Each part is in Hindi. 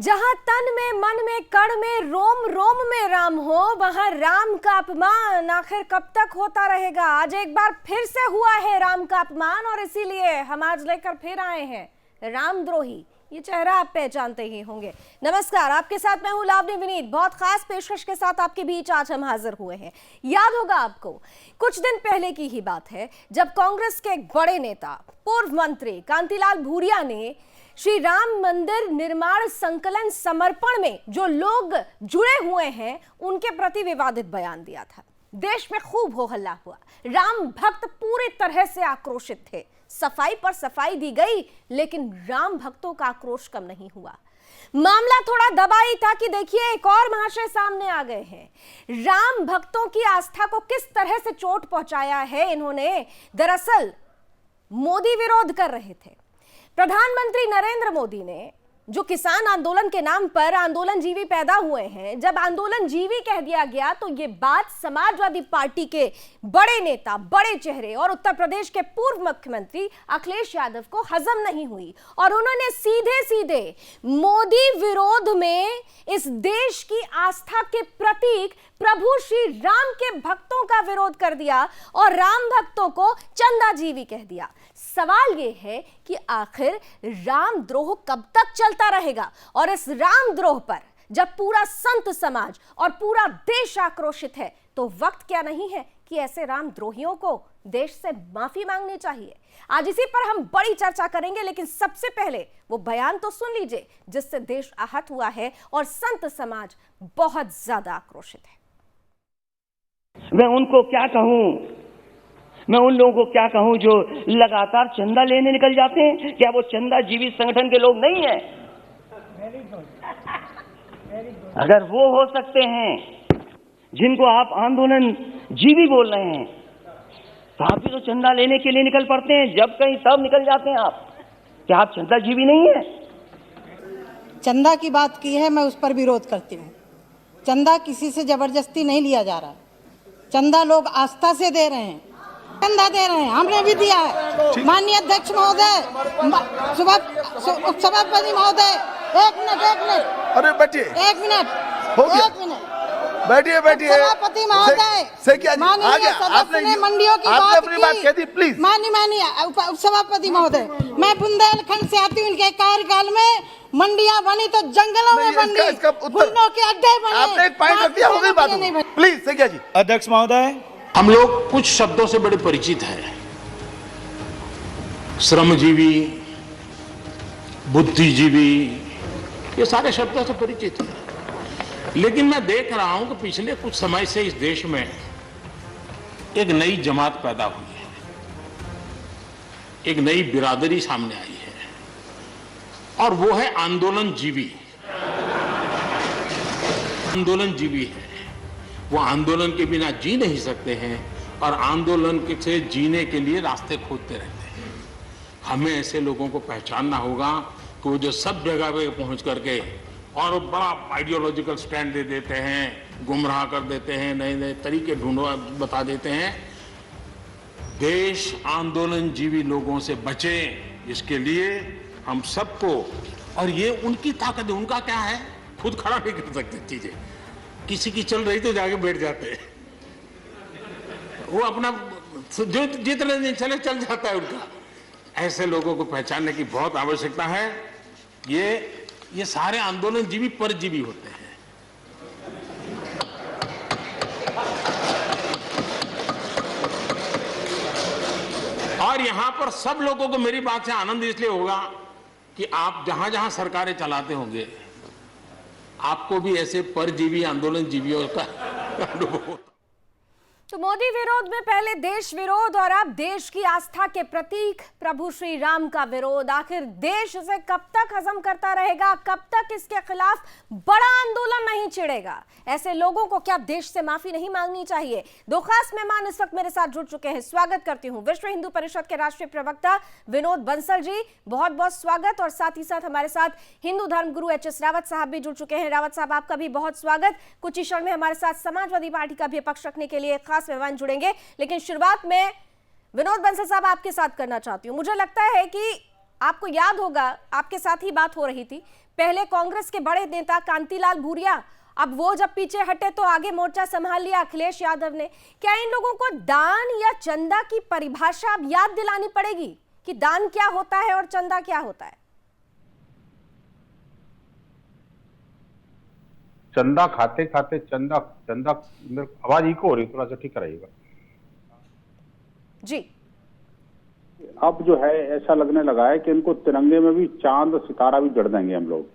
जहां तन में, मन में, कण में, रोम रोम में राम हो, वहां राम का अपमान आखिर कब तक होता रहेगा। आज एक बार फिर से हुआ है राम का अपमान और इसीलिए हम आज लेकर फिर आए हैं रामद्रोही। ये चेहरा आप पहचानते ही होंगे। नमस्कार, आपके साथ मैं हूं लावनी विनीत। बहुत खास पेशकश के साथ आपके बीच आज हम हाजिर हुए हैं। याद होगा आपको, कुछ दिन पहले की ही बात है जब कांग्रेस के एक बड़े नेता, पूर्व मंत्री कांतिलाल भूरिया ने श्री राम मंदिर निर्माण संकलन समर्पण में जो लोग जुड़े हुए हैं उनके प्रति विवादित बयान दिया था। देश में खूब हो हल्ला हुआ। राम भक्त पूरी तरह से आक्रोशित थे। सफाई पर सफाई दी गई, लेकिन राम भक्तों का आक्रोश कम नहीं हुआ। मामला थोड़ा दबाई था कि देखिए एक और महाशय सामने आ गए हैं। राम भक्तों की आस्था को किस तरह से चोट पहुंचाया है इन्होंने। दरअसल मोदी विरोध कर रहे थे। प्रधानमंत्री नरेंद्र मोदी ने, जो किसान आंदोलन के नाम पर आंदोलन जीवी पैदा हुए हैं, जब आंदोलन जीवी कह दिया गया तो ये बात समाजवादी पार्टी के बड़े नेता, बड़े चेहरे और उत्तर प्रदेश के पूर्व मुख्यमंत्री अखिलेश यादव को हजम नहीं हुई और उन्होंने सीधे सीधे मोदी विरोध में इस देश की आस्था के प्रतीक प्रभु श्री राम के भक्तों का विरोध कर दिया और राम भक्तों को चंदाजीवी कह दिया। सवाल यह है कि आखिर रामद्रोह कब तक चलता रहेगा और इस रामद्रोह पर जब पूरा संत समाज और पूरा देश आक्रोशित है तो वक्त क्या नहीं है कि ऐसे रामद्रोहियों को देश से माफी मांगनी चाहिए। आज इसी पर हम बड़ी चर्चा करेंगे, लेकिन सबसे पहले वो बयान तो सुन लीजिए जिससे देश आहत हुआ है और संत समाज बहुत ज्यादा आक्रोशित है। मैं उनको क्या कहूं, मैं उन लोगों को क्या कहूं जो लगातार चंदा लेने निकल जाते हैं। क्या वो चंदा जीवी संगठन के लोग नहीं हैं? अगर वो हो सकते हैं जिनको आप आंदोलन जीवी बोल रहे हैं, तो आप भी तो चंदा लेने के लिए निकल पड़ते हैं। जब कहीं तब निकल जाते हैं आप। क्या आप चंदा जीवी नहीं है? चंदा की बात की है, मैं उस पर विरोध करती हूँ। चंदा किसी से जबरदस्ती नहीं लिया जा रहा। चंदा लोग आस्था से दे रहे हैं, चंदा दे रहे हैं, हमने भी दिया है। माननीय अध्यक्ष महोदय, सभापति महोदय, एक मिनट। अरे बैठिए, एक मिनट, बैठिए। सभापति महोदय, माननीय सदस्य ने मंडियों की बात कह दी, प्लीज। माननीय सभापति महोदय, मैं बुंदेलखंड से आती हूँ। इनके कार्यकाल में मंडियां बनी तो जंगलों में बनी, गुंडों के अड्डे बने। आपने एक पॉइंट रख दिया, हो गई बात। प्लीज सैकिया जी। अध्यक्ष महोदय, हम लोग कुछ शब्दों से बड़े परिचित हैं। श्रमजीवी, बुद्धिजीवी, ये सारे शब्दों से परिचित हैं। लेकिन मैं देख रहा हूं कि पिछले कुछ समय से इस देश में एक नई जमात पैदा हुई है, एक नई बिरादरी सामने आई है और वो है आंदोलन जीवी। आंदोलन जीवी है, वो आंदोलन के बिना जी नहीं सकते हैं और आंदोलन से जीने के लिए रास्ते खोजते रहते हैं। हमें ऐसे लोगों को पहचानना होगा कि वो जो सब जगह पे पहुंच करके और बड़ा आइडियोलॉजिकल स्टैंड दे देते हैं, गुमराह कर देते हैं, नए नए तरीके बता देते हैं। देश आंदोलन जीवी लोगों से बचे, इसके लिए हम सबको, और ये उनकी ताकत है। उनका क्या है, खुद खड़ा नहीं कर सकते चीजें। किसी की चल रही तो जाके बैठ जाते हैं, वो अपना जो जितने दिन चले चल जाता है उनका। ऐसे लोगों को पहचानने की बहुत आवश्यकता है। ये सारे आंदोलन जीवी परजीवी होते हैं। और यहां पर सब लोगों को मेरी बात से आनंद इसलिए होगा कि आप जहां जहां सरकारें चलाते होंगे, आपको भी ऐसे परजीवी आंदोलन जीवियों का अनुभव। तो मोदी विरोध में पहले देश विरोध और अब देश की आस्था के प्रतीक प्रभु श्री राम का विरोध। आखिर देश इसे कब तक हजम करता रहेगा, कब तक इसके खिलाफ बड़ा आंदोलन नहीं छिड़ेगा। ऐसे लोगों को क्या देश से माफी नहीं मांगनी चाहिए। दो खास मेहमान इस वक्त मेरे साथ जुड़ चुके हैं। स्वागत करती हूं विश्व हिंदू परिषद के राष्ट्रीय प्रवक्ता विनोद बंसल जी, बहुत बहुत स्वागत। और साथ ही साथ हमारे साथ हिंदू धर्मगुरु एच.एस. रावत साहब भी जुड़ चुके हैं। रावत साहब, आपका भी बहुत स्वागत। कुछ ही क्षण में हमारे साथ समाजवादी पार्टी का भी पक्ष रखने के लिए खास मेहमान जुड़ेंगे, लेकिन शुरुआत में विनोद बंसल साहब आपके साथ करना चाहती हूं। मुझे लगता है कि आपको याद होगा, आपके साथ ही बात हो रही थी पहले कांग्रेस के बड़े नेता कांतिलाल भूरिया, अब वो जब पीछे हटे तो आगे मोर्चा संभाल लिया अखिलेश यादव ने। क्या इन लोगों को दान या चंदा की परिभाषा अब याद दिलानी पड़ेगी कि दान क्या होता है और चंदा क्या होता है? चंदा खाते खाते चंदा चंदा, आवाज इको हो रही, थोड़ा सा ठीक कराइएगा जी। अब जो है ऐसा लगने लगा है कि इनको तिरंगे में भी चांद सितारा भी जड़ देंगे हम लोग।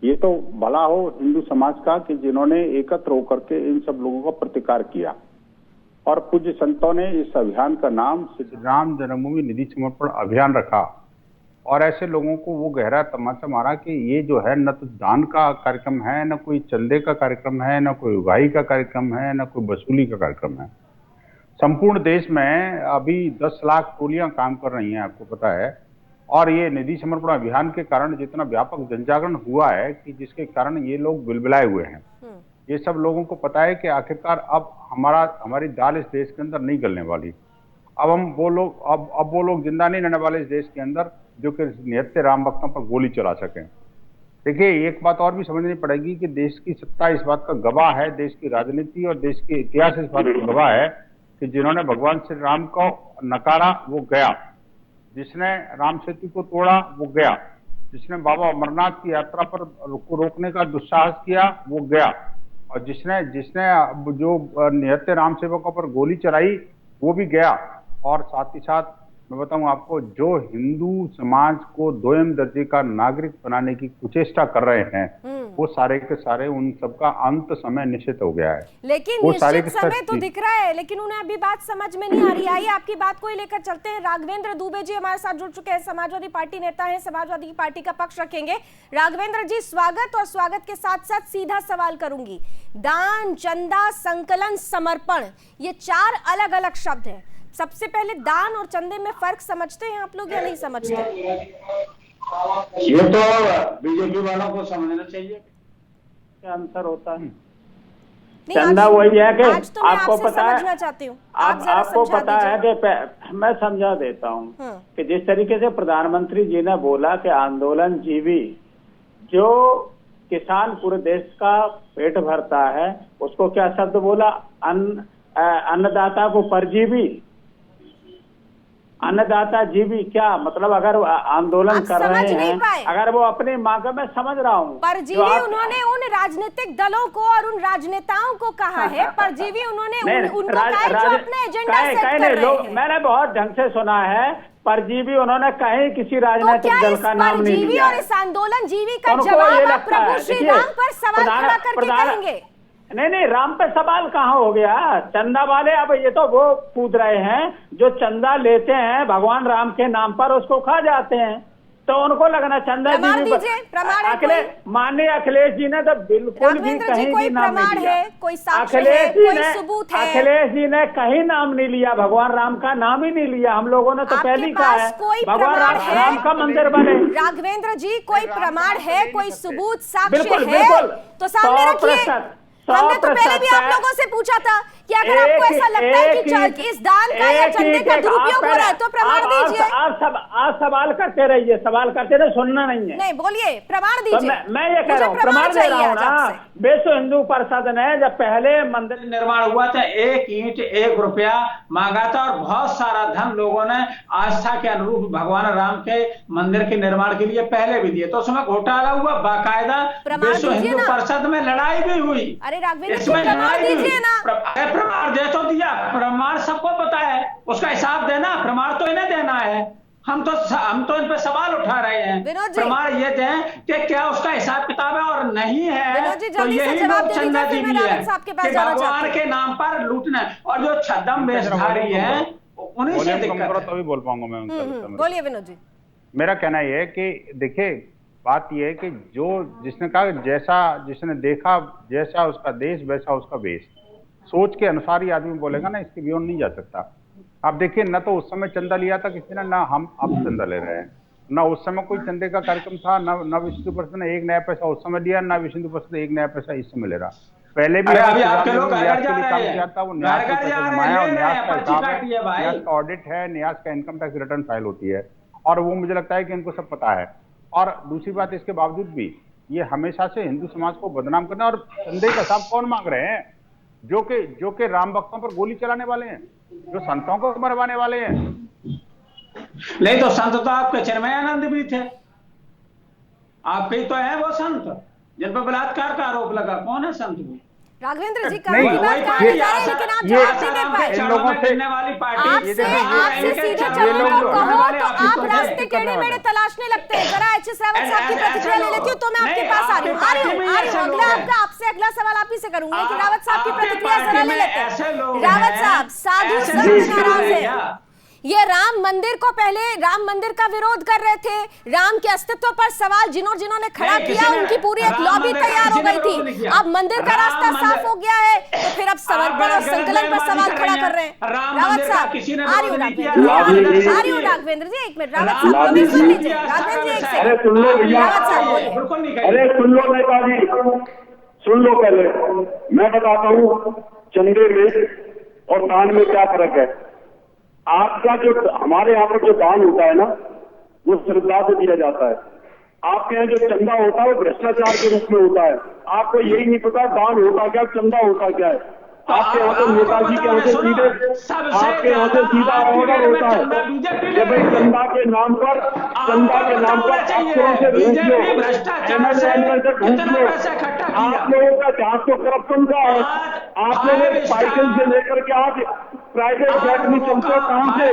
ये तो भला हो हिंदू समाज का कि जिन्होंने एकत्र होकर के इन सब लोगों का प्रतिकार किया, और पूज्य संतों ने इस अभियान का नाम श्री राम जन्मभूमि निधि समर्पण अभियान रखा, और ऐसे लोगों को वो गहरा तमाचा मारा कि ये जो है न तो दान का कार्यक्रम है, न कोई चंदे का कार्यक्रम है, न कोई उगाही का कार्यक्रम है, न कोई वसूली का कार्यक्रम है। संपूर्ण देश में अभी 10 लाख टोलियां काम कर रही हैं, आपको पता है, और ये निधि समर्पण अभियान के कारण जितना व्यापक जनजागरण हुआ है कि जिसके कारण ये लोग बिलबिलाए हुए हैं। ये सब लोगों को पता है कि आखिरकार अब हमारी दाल इस देश के अंदर नहीं गलने वाली। अब वो लोग जिंदा नहीं रहने वाले इस देश के अंदर जो कि निहत्थे राम भक्तों पर गोली चला सकें। देखिए, एक बात और भी समझनी पड़ेगी कि देश की सत्ता इस बात का गवाह है, देश की राजनीति और देश के इतिहास इस बात का गवाह है कि जिन्होंने भगवान श्री राम को नकारा वो गया, जिसने राम सेतु को तोड़ा वो गया, जिसने बाबा अमरनाथ की यात्रा पर रोकने का दुस्साहस किया वो गया, और जिसने जो निहत्थे राम सेवकों पर गोली चलाई वो भी गया। और साथ ही साथ मैं बताऊं आपको, जो हिंदू समाज को दोयम दर्जे का नागरिक बनाने की कुचेष्टा कर रहे हैं वो सारे के सारे उन सबका अंत समय निश्चित हो गया है। लेकिन निश्चित समय तो दिख रहा है, लेकिन उन्हें अभी बात समझ में नहीं आ रही। आइए आपकी बात को ही लेकर चलते हैं। राघवेंद्र दुबे जी हमारे साथ जुड़ चुके हैं, समाजवादी पार्टी नेता हैं, समाजवादी पार्टी का पक्ष रखेंगे। राघवेंद्र जी स्वागत, और स्वागत के साथ साथ सीधा सवाल करूंगी। दान, चंदा, संकलन, समर्पण, ये 4 अलग अलग शब्द हैं। सबसे पहले दान और चंदे में फर्क समझते हैं आप लोग या नहीं समझते? ये तो बीजेपी वालों को समझना चाहिए क्या अंतर होता है। चंदा वही है कि आपको पता है, समझना चाहती हूँ, आपको पता है कि मैं समझा देता हूँ कि जिस तरीके से प्रधानमंत्री जी ने बोला कि आंदोलन जीवी, जो किसान पूरे देश का पेट भरता है उसको क्या शब्द बोला, अन्नदाता को परजीवी, अन्नदाता जीवी। क्या मतलब, अगर आंदोलन कर रहे हैं, अगर वो अपनी मांग में समझ रहा हूँ, परजीवी उन्होंने उन राजनीतिक दलों को और उन राजनेताओं को कहा है, परजीवी उन्होंने उनको कहा है जो अपने एजेंडा सेट कर रहे हैं। मैंने बहुत ढंग से सुना है, परजीवी उन्होंने कहीं किसी राजनीतिक दल का नाम नहीं लिया। और इस आंदोलन जीवी का जवाब आप प्रभु श्री राम पर सवाल खड़ा करके करेंगे? नहीं, राम पे सवाल कहाँ हो गया। चंदा वाले अब ये तो वो कूद रहे हैं जो चंदा लेते हैं भगवान राम के नाम पर, उसको खा जाते हैं, तो उनको लगना चंदा जी माननीय अखिलेश जी ने तो बिल्कुल भी कहीं भी नाम नहीं लिया। अखिलेश जी ने कहीं नाम नहीं लिया, भगवान राम का नाम ही नहीं लिया। हम लोगों ने तो पहले कहा है भगवान राम का मंदिर बने। राघवेंद्र जी, कोई प्रमाण है, कोई सबूत, साक्ष्य है तो सामने रखिए। हमने तो पहले भी आप लोगों से पूछा था कि अगर आपको ऐसा लगता है कि इस दान का या चंदे का दुरुपयोग हो रहा है तो प्रमाण दीजिए। आप सवाल करते रहिए, सवाल करते रहे, सुनना नहीं है। नहीं, बोलिए, प्रमाण दीजिए। मैं ये कह रहा हूँ, प्रमाण दे रहा हूँ ना। विश्व हिंदू परिषद ने जब पहले मंदिर निर्माण हुआ था, 1 ईंट 1 रुपया मांगा था, और बहुत सारा धन लोगों ने आस्था के अनुरूप भगवान राम के मंदिर के निर्माण के लिए पहले भी दिए, तो उसमें घोटाला हुआ, बाकायदा विश्व हिंदू परिषद में लड़ाई भी हुई। अरे राघवेंद्र जी, प्रमाण दीजिए ना। प्रमाण दे तो दिया, प्रमाण सबको पता है, उसका हिसाब देना, प्रमाण तो इन्हें देना है। हम तो इन पे सवाल उठा रहे हैं, प्रमाण ये दें कि क्या उसका हिसाब किताब है, और नहीं है तो यही लोग चंदा जीवी है कि भगवान के नाम पर लूटना। और जो छद्म वेशधारी है उन्हीं से दिक्कत है। तभी बोल पाऊंगा मैं। बोलिए विनोद जी। मेरा कहना यह है कि देखिए, बात यह है कि जिसने कहा जैसा जिसने देखा जैसा उसका देश वैसा उसका वेश, सोच के अनुसार ही आदमी बोलेगा ना, इसके बियॉन्ड नहीं जा सकता। आप देखिए, न तो उस समय चंदा लिया था किसी ने, ना हम अब चंदा ले रहे हैं, ना उस समय कोई चंदे का कार्यक्रम था, ना विश्व हिंदू परिषद ने 1 नया पैसा उस समय दिया, ना विश्व हिंदू परिषद 1 नया पैसा इस समय ले रहा। पहले भी काम किया था, वो न्यास का पैसा जमाया, और न्यास का हिसाब है, न्यास का ऑडिट है, न्यास का इनकम टैक्स रिटर्न फाइल होती है, और वो मुझे लगता है कि इनको सब पता है। और दूसरी बात, इसके बावजूद भी ये हमेशा से हिंदू समाज को बदनाम करना, और चंदे का हिसाब कौन मांग रहे हैं? जो कि राम भक्तों पर गोली चलाने वाले हैं, जो संतों को मरवाने वाले हैं। नहीं तो संत तो आपके चिन्मयानंद भी थे, आपके तो है वो संत जिन पर बलात्कार का आरोप लगा। कौन है संत वो? राघवेंद्र जी कानून की बात कर रहे हैं, लेकिन आप जवाब नहीं दे पाए। इन लोगों से आपसे सीधे जवाब कहो तो आप रास्ते टेढ़े मेढ़े तलाशने लगते हैं। जरा एचएस रावत साहब की प्रतिक्रिया ले लेती हूँ तो मैं आपके पास आ रही हूँ। आपसे अगला सवाल आप ही से करूंगी कि रावत साहब की प्रतिक्रिया जरा ले लेते हैं। रावत साहब, साधु संत नाराज है, ये राम मंदिर को पहले राम मंदिर का विरोध कर रहे थे, राम के अस्तित्व पर सवाल जिन्होंने खड़ा किया उनकी पूरी एक लॉबी तैयार हो गई थी। अब मंदिर का रास्ता साफ हो गया है तो फिर अब समर्पण और संकलन पर सवाल खड़ा कर रहे हैं। रावत साहब, आ रही हूँ राघवेंद्र जी, एक मिनट। रावत साहब कभी सुन लीजिए। राघवेंद्र जी एक सेकंड। रावत साहब बोलिए। अरे सुन लो नेताजी, सुन लो। पहले मैं बताता हूँ चंदे में और दान में क्या फर्क है। आपका जो हमारे यहाँ पर जो दान होता है ना, वो श्रद्धा से दिया जाता है। आपके यहाँ जो चंदा होता है वो भ्रष्टाचार के रूप में होता है। आपको यही नहीं पता दान होता क्या, चंदा होता क्या है। आपके यहाँ से नेताजी के यहाँ से सीधे, आपके यहाँ से सीधा ऑर्डर होता है कि भाई चंदा के नाम पर अफसरों से ढूंढ लो, एमएलए से ढूंढ लो। आप लोगों का ध्यान तो करप्शन का है। आप लोग साइकिल से लेकर के आज प्राइवेट जेट में चलते हो। कहां से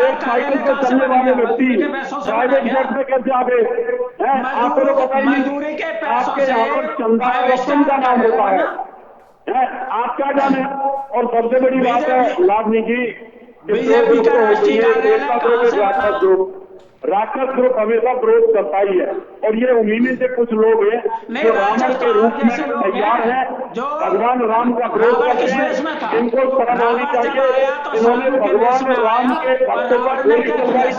एक साइकिल से चलने वाले व्यक्ति प्राइवेट जेट में कैसे आ गए? आपको तो पता ही नहीं। आपके यहाँ पर चंदा करप्शन का नाम होता है, आप क्या जाने। और सबसे बड़ी बात है लाभनी जी, राक्षस ग्रुप हमेशा विरोध करता ही है, और ये उम्मीद से कुछ लोग हैं जो रावण के रूप में तैयार हैं, भगवान राम का विरोध करते हैं। इनको शर्म आनी चाहिए। इन्होंने भगवान राम के भक्तों पर गोली चलवाई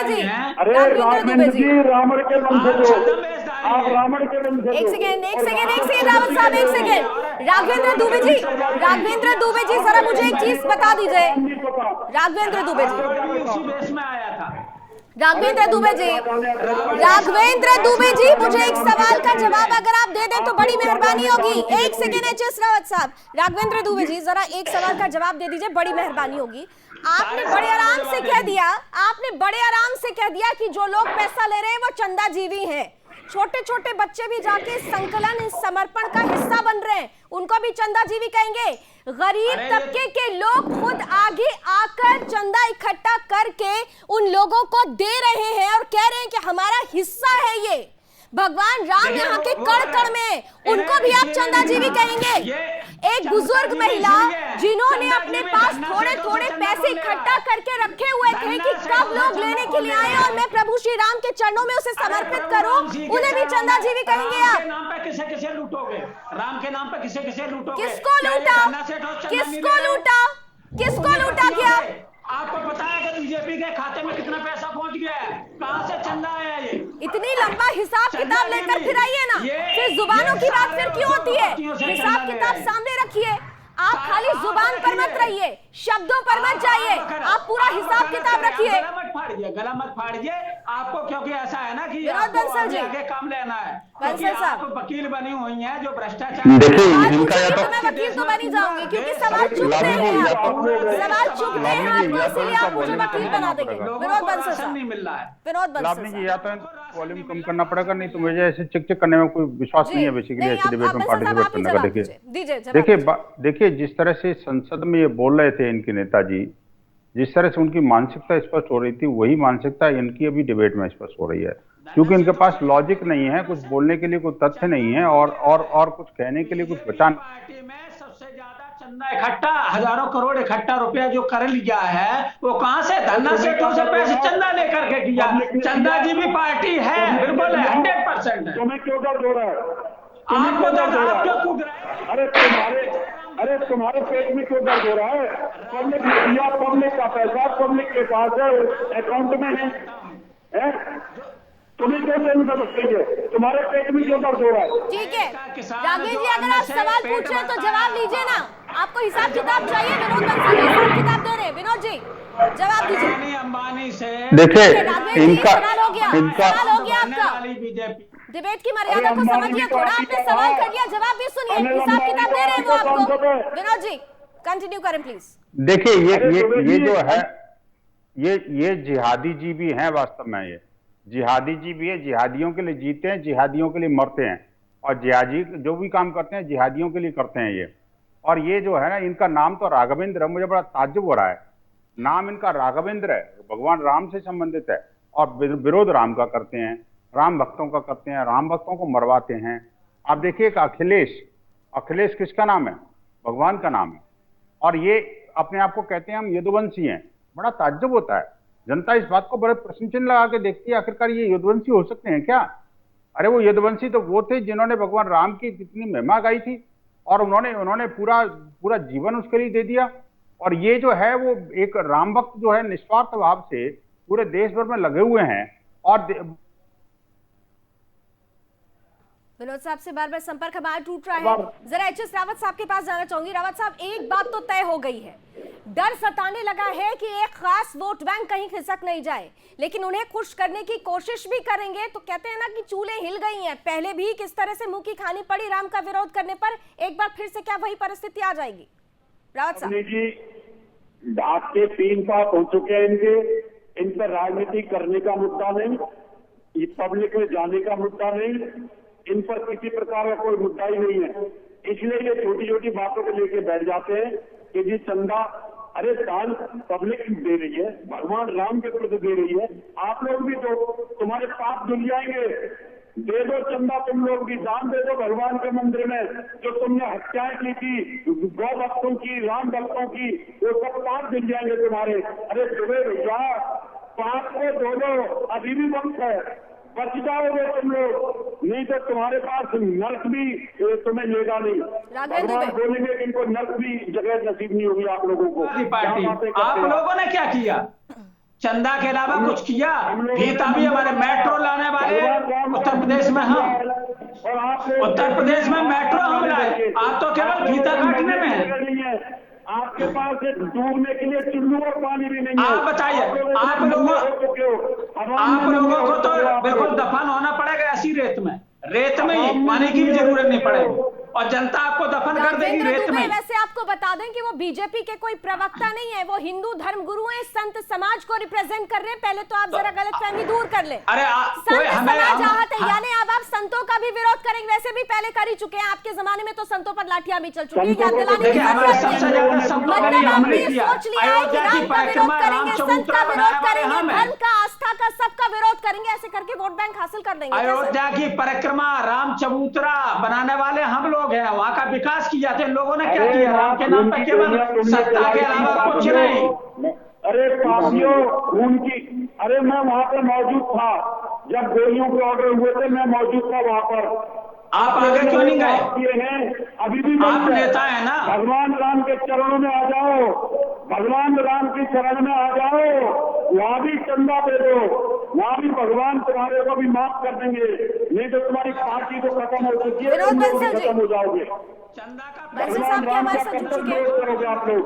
थी। अरे राघवेंद्र जी रावण के वंशज हो, आप रावण के वंशज हो। एक सेकेंड रावत साहब, एक सेकेंड। राघवेंद्र दुबे जी जरा मुझे एक चीज बता दीजिए। राघवेंद्र दुबे जी मुझे एक सवाल का जवाब अगर आप दे दें तो बड़ी मेहरबानी होगी। एक सेकेंड एचएस रावत साहब, राघवेंद्र दुबे जी जरा एक सवाल का जवाब दे दीजिए, बड़ी मेहरबानी होगी। आपने बड़े आराम से कह दिया कि जो लोग पैसा ले रहे हैं वो चंदा जीवी हैं। छोटे छोटे बच्चे भी जाके संकलन समर्पण का हिस्सा बन रहे हैं, उनको भी चंदा जीवी कहेंगे। गरीब तबके के लोग खुद आगे आकर चंदा इकट्ठा करके उन लोगों को दे रहे हैं और कह रहे हैं कि हमारा हिस्सा है ये। भगवान राम यहाँ के कण कण में, उनको भी आप चंदा जीवी कहेंगे। एक बुजुर्ग महिला जिन्होंने अपने पास थोड़े थोड़े पैसे इकट्ठा करके रखे हुए थे कि कब लोग लेने के लिए आए और मैं प्रभु श्री राम के चरणों में उसे समर्पित करूं, उन्हें भी चंदा जीवी कहेंगे आप। नाम पे किसे लूटोगे? राम के नाम पे किसे लूटोगे? किसको लूटा क्या? आपको पता है कि बीजेपी के खाते में कितना पैसा पहुंच गया है? कहां से चंदा आया ये? इतनी लंबा हिसाब किताब लेकर फिर आइए ना, फिर जुबानों की बात फिर क्यों होती है? हिसाब किताब सामने रखिए। आप खाली जुबान पर मत रहिए, शब्दों पर मत जाइए, आप पूरा हिसाब किताब रखिए। गला मत फाड़िए आपको, क्योंकि ऐसा है ना कि विनोद बंसल जी आगे काम लेना है। बंसल साहब वकील बनी हुई हैं जो भ्रष्टाचार। मैं वकील तो बनी जाऊंगी क्योंकि सवाल चुकते हैं आपको, इसीलिए आप मुझे वकील बना देंगे। विनोद बंसल साहब नहीं मिल रहा है। विनोद बंसल जी, या तो वॉल्यूम कम करना पड़ेगा, नहीं तो मुझे ऐसे चिक करने में कोई विश्वास नहीं है बेसिकली ऐसी डिबेट में पार्टिसिपेट करने का। देखिए जिस तरह से संसद में ये बोल रहे थे इनके नेताजी, जिस तरह से उनकी मानसिकता स्पष्ट हो रही थी, वही मानसिकता इनकी अभी डिबेट में स्पष्ट हो रही है। क्योंकि इनके पास लॉजिक नहीं है, कुछ बोलने के लिए कोई तथ्य नहीं है और कुछ कहने के लिए कुछ बचा। पार्टी में सबसे ज्यादा चंदा इकट्ठा, हजारों करोड़ इकट्ठा रुपया जो कर लिया है वो कहां से? धन्ना सेठों से पैसे चंदा लेकर के किया। चंदा जी भी पार्टी है, बिल्कुल 100% है। तुम्हें क्यों दर्द हो रहा है? आपको दर्द, आप क्यों कूद रहे हैं? अरे तुम्हारे पेट में क्यों दर्द हो रहा है? पब्लिक ने दिया, पब्लिक का पैसा पब्लिक के पास है, अकाउंट में है। तुम्हें क्यों चाहिए? तुम्हारे पेट में क्यों दर्द हो रहा है? ठीक है राघवेंद्र जी, अगर आप सवाल पूछ रहे हैं तो जवाब लीजिए ना। आपको हिसाब किताब चाहिए, विनोद बंसल जी हिसाब किताब दे रहे हैं। विनोद विनोद जी जवाब दीजिए। अडानी अंबानी से देखिए इनका इनका सवाल हो गया आपका। वाली बीजेपी डिबेट की मर्यादा को समझिए थोड़ा, आपने सवाल कर लिया, जवाब भी सुनिए, हिसाब किताब दे रहे हैं वो आपको। विनोद जी कंटिन्यू करें प्लीज। देखिए ये जो है ये जिहादी जी भी हैं वास्तव में, ये जिहादी जी भी है, जिहादियों के लिए जीते हैं, जिहादियों के लिए मरते हैं, और जिहादी जो भी काम करते हैं जिहादियों के लिए करते हैं ये। और ये जो है ना, इनका नाम तो राघवेंद्र है, मुझे बड़ा ताज्जुब हो रहा है, नाम इनका राघवेंद्र है, भगवान राम से संबंधित है, और विरोध राम का करते हैं, राम भक्तों का करते हैं, राम भक्तों को मरवाते हैं। आप देखिए कि अखिलेश किसका नाम है? भगवान का नाम है, और ये अपने आप को कहते हैं हम यदुवंशी हैं। बड़ा ताज्जुब होता है, जनता इस बात को बड़े प्रश्न चिन्ह लगा के देखती है, आखिरकार ये यदुवंशी हो सकते हैं क्या? अरे वो यदुवंशी तो वो थे जिन्होंने भगवान राम की कितनी महिमा गाई थी, और उन्होंने पूरा जीवन उसके लिए दे दिया। और ये जो है वो एक राम भक्त जो है निस्वार्थ भाव से पूरे देश भर में लगे हुए हैं। और विनोद साहब से बार बार संपर्क हमारा टूट रहा है, जरा एच एस रावत साहब के पास जाना चाहूंगी। रावत साहब, एक बात तो तय हो गई है, डर सताने लगा है कि एक खास वोट बैंक कहीं खिसक नहीं जाए, लेकिन उन्हें खुश करने की कोशिश भी करेंगे। तो कहते हैं ना कि चूल्हे हिल गई हैं, पहले भी किस तरह से मुंह की खानी पड़ी राम का विरोध करने पर, एक बार फिर से क्या वही परिस्थिति आ जाएगी? रावत साहब जी, आपके 3 साल हो चुके हैं इन पर राजनीति करने का मुद्दा नहीं, ये पब्लिक में जाने का मुद्दा नहीं, इन पर किसी प्रकार का कोई मुद्दा ही नहीं है। इसलिए ये छोटी छोटी बातों को लेके बैठ जाते हैं कि जी चंदा, अरे दान पब्लिक दे रही है, भगवान राम के प्रति दे रही है, आप लोग भी तो, तुम्हारे पाप धुल जाएंगे, दे दो चंदा, तुम लोग भी दान दे दो भगवान के मंदिर में। जो तुमने हत्याएं की थी गौ भक्तों की, राम भक्तों की, वो सब पाप धुल जाएंगे तुम्हारे। अरे सुबह भैया, पाप को धो दो, अभी भी वक्त है, बच जाओगे तुम लोग, नहीं तो तुम्हारे पास नर्क भी तुम्हें लेगा नहीं। भगवान बोलेंगे कि इनको नर्क भी जगह नसीब नहीं होगी आप लोगों को। आप लोगों ने क्या किया? चंदा के अलावा कुछ किया? गीता भी हमारे मेट्रो लाने वाले उत्तर प्रदेश में, हम उत्तर प्रदेश में मेट्रो हम लाए, आप तो केवल गीता काटने में है। आपके पास डूबने के लिए चुल्लू और पानी भी नहीं है। आप बताइए, आप लोगों को तो बिल्कुल दफन होना पड़ेगा ऐसी रेत में ही, पानी की भी जरूरत नहीं पड़ेगी, और जनता आपको दफन कर देगी रेत में। वैसे आपको बता दें कि वो बीजेपी के कोई प्रवक्ता नहीं है, वो हिंदू धर्म गुरु हैं, संत समाज को रिप्रेजेंट कर रहे हैं। पहले तो आप जरा गलतफहमी दूर कर लें। अरे संत समाज आहत है, यानी अब आप संतों का भी विरोध करेंगे, वैसे भी पहले कर ही चुके हैं, आपके जमाने में तो संतों पर लाठियां भी चल चुकी है, याद दिलाने की जरूरत नहीं। आपने सोच लिया है कि राम का विरोध करेंगे, संत का विरोध करेंगे, धर्म का, आस्था का, सबका विरोध करेंगे, ऐसे करके वोट बैंक हासिल कर लेंगे। अयोध्या की परिक्रमा, राम चबूतरा बनाने वाले हम लोग हैं, वहाँ का विकास किया जाता है। लोगों ने क्या किया? राम के नाम पर केवल सत्ता के अलावा कुछ नहीं। अरे पापियों, खून की, अरे मैं वहाँ पर मौजूद था जब गोलियों के ऑर्डर हुए थे, मैं मौजूद था वहाँ पर। आप आगे क्यों नहीं गए? अभी भी आप नेता है ना। भगवान राम के चरणों में आ जाओ, भगवान राम की शरण में आ जाओ, वहाँ भी चंदा दे दो, वहाँ भी भगवान तुम्हारे को भी माफ कर देंगे, नहीं तो तुम्हारी पार्टी तो खत्म हो चुकी है, तुम लोग खत्म हो जाओगे। चंदा का भगवान राम का कब तक विरोध करोगे आप लोग?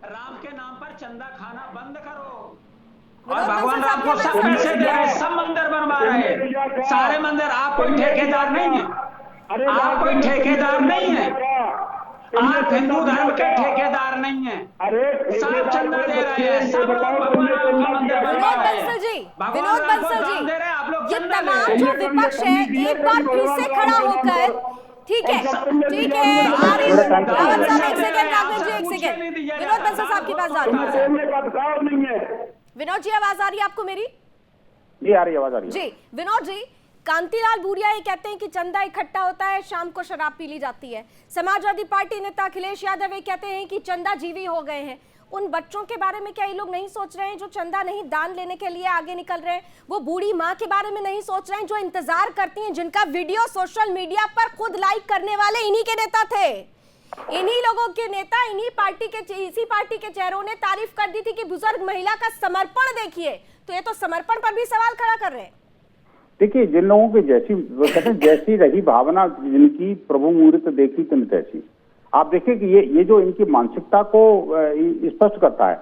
राम के नाम पर चंदा खाना बंद करो, और भगवान राम को सब पैसे दे रहे, सब मंदिर बनवा रहे, सारे मंदिर। आप कोई ठेकेदार नहीं है, आप कोई ठेकेदार नहीं है, आप हिंदू धर्म के ठेकेदार नहीं है, सब चंदा दे रहे हैं, सब भगवान राम का मंदिर बनवा रहे हैं। विनोद बंसल जी, ये तमाम जो विपक्ष है, एक बार फिर से खड़ा होकर, ठीक है, रावत साहब एक सेकंड, राघवेंद्र जी एक सेकंड, विनोद बंसल साहब के पास जा रही है। विनोद जी आवाज आ रही है आपको मेरी? जी आ रही है, आवाज आ रही है जी। विनोद जी, कांतिलाल भूरिया ये कहते हैं कि चंदा इकट्ठा होता है, शाम को शराब पी ली जाती है। समाजवादी पार्टी नेता अखिलेश यादव ये कहते हैं कि चंदा जीवी हो गए हैं। उन बच्चों के बारे में क्या ये लोग नहीं सोच रहे हैं जो चंदा नहीं दान लेने के लिए आगे निकल रहे हैं? वो बूढ़ी माँ के बारे में नहीं सोच रहे हैं जो इंतजार करती हैं, जिनका वीडियो सोशल मीडिया पर खुद लाइक करने वाले इन्हीं के नेता थे, इन्हीं लोगों के नेता, इन्हीं पार्टी के, इसी पार्टी के चेहरों ने तारीफ कर दी थी कि बुजुर्ग महिला का समर्पण देखिए। तो ये तो समर्पण पर भी सवाल खड़ा कर रहे हैं। देखिए, जिन लोगों की जैसी वो कहते हैं जैसी रही भावना, जिनकी प्रभु मूर्त देखी तुम तैसी। आप देखिए कि ये जो इनकी मानसिकता को स्पष्ट करता है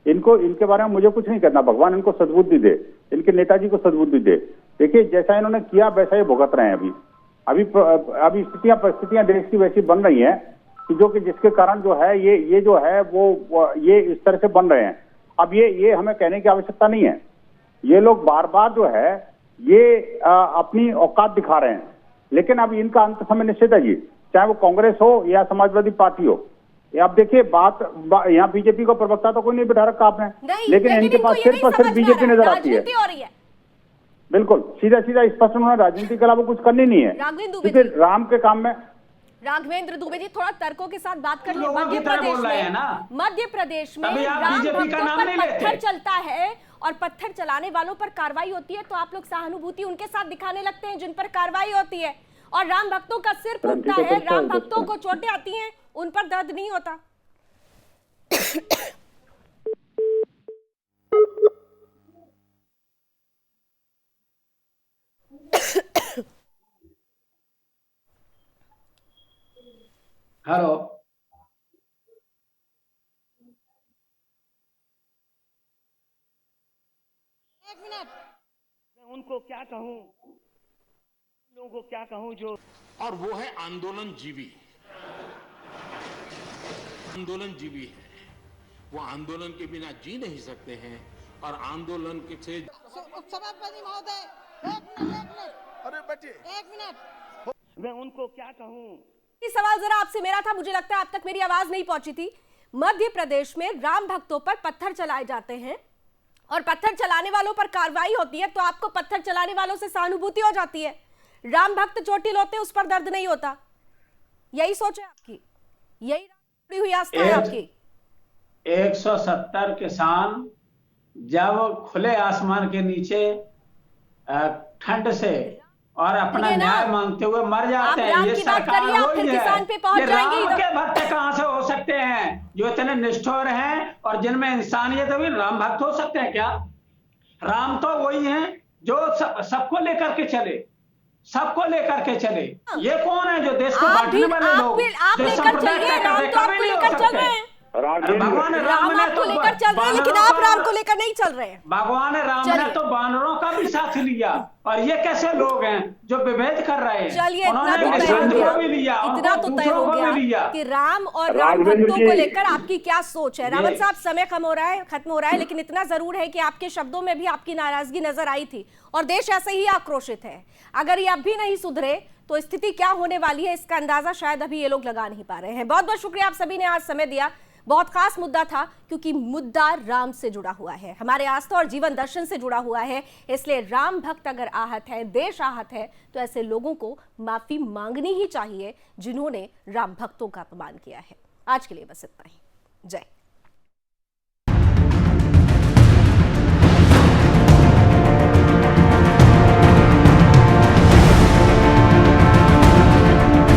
इनको, इनके बारे में मुझे कुछ नहीं करना, भगवान इनको सद्बुद्धि दे, इनके नेताजी को सद्बुद्धि दे। देखिए जैसा इन्होंने किया वैसा ये भुगत रहे हैं। अभी परिस्थितियां देश की वैसी बन रही हैं कि जो कि जिसके कारण जो है ये जो है वो ये इस तरह से बन रहे हैं। अब ये हमें कहने की आवश्यकता नहीं है। ये लोग बार बार जो है ये अपनी औकात दिखा रहे हैं, लेकिन अब इनका अंत समय निश्चित है जी, चाहे वो कांग्रेस हो या समाजवादी पार्टी हो। अब देखिए बात यहाँ बीजेपी को प्रवक्ता तो कोई नहीं बिठा रखा आपने, लेकिन इनके पास सिर्फ और सिर्फ बीजेपी नजर आती है। बिल्कुल सीधा स्पष्ट, उन्होंने राजनीति के अलावा कुछ करनी नहीं है, क्योंकि राम के काम में। राघवेंद्र दुबे जी थोड़ा तर्कों के साथ बात कर ले। मध्य प्रदेश में राम भक्तों पर पत्थर चलता है और पत्थर चलाने वालों पर कार्रवाई होती है, तो आप लोग सहानुभूति उनके साथ दिखाने लगते हैं जिन पर कार्रवाई होती है, और राम भक्तों का सिर फूटता है, राम भक्तों को चोटें आती हैं, उन पर दर्द नहीं होता। हेलो, एक मिनट, मैं उनको क्या कहूं, लोगों को क्या कहूं जो, और वो है आंदोलन जीवी। आंदोलन जीवी है, वो आंदोलन के बिना जी नहीं सकते हैं, और आंदोलन से सभापति महोदय एक मिनट, अरे बैठिए, एक मिनट, मैं उनको क्या कहूं। ये सवाल जरा आपसे मेरा था, मुझे लगता है अब तक मेरी आवाज नहीं पहुंची थी। मध्य प्रदेश में राम भक्तों पर पत्थर चलाए जाते हैं और पत्थर चलाने वालों पर कार्रवाई होती है, तो आपको पत्थर चलाने वालों से सहानुभूति हो जाती है। राम भक्त चोटिल होते, उस पर दर्द नहीं होता। यही सोच है आपकी, यही जुड़ी हुई आस्था है आपकी। 170 किसान जब खुले आसमान के नीचे ठंड से और अपना न्याय मांगते हुए मर जाते हैं, ये सरकार वही है। ये राम के भक्त कहां से हो सकते हैं जो इतने निष्ठुर हैं और जिनमें इंसानियत है? राम भक्त हो सकते हैं क्या? राम तो वही हैं जो सबको लेकर के चले, सबको लेकर के चले। ये कौन है जो देश को बांटने वाले लोग, जो संप्रदाय लेकर चल रहे हैं? भगवान राम ने तो लेकर चल रहे हैं, लेकिन आप राम को लेकर नहीं चल रहे हैं। भगवान राम ने तो बानरों का भी साथ लिया, और ये कैसे लोग हैं जो विभेद कर रहे हैं? चलिए इतना तो तय हो गया कि राम और राम भक्तों को लेकर आपकी क्या सोच है। रावत साहब, समय खत्म हो रहा है, लेकिन इतना जरूर है कि आपके शब्दों में भी आपकी नाराजगी नजर आई थी, और देश ऐसे ही आक्रोशित है। अगर ये अब भी नहीं सुधरे तो स्थिति क्या होने वाली है, इसका अंदाजा शायद अभी ये लोग लगा नहीं पा रहे हैं। बहुत बहुत शुक्रिया, आप सभी ने आज समय दिया। बहुत खास मुद्दा था, क्योंकि मुद्दा राम से जुड़ा हुआ है, हमारे आस्था और जीवन दर्शन से जुड़ा हुआ है। इसलिए राम भक्त अगर आहत है, देश आहत है, तो ऐसे लोगों को माफी मांगनी ही चाहिए जिन्होंने राम भक्तों का अपमान किया है। आज के लिए बस इतना ही। जय।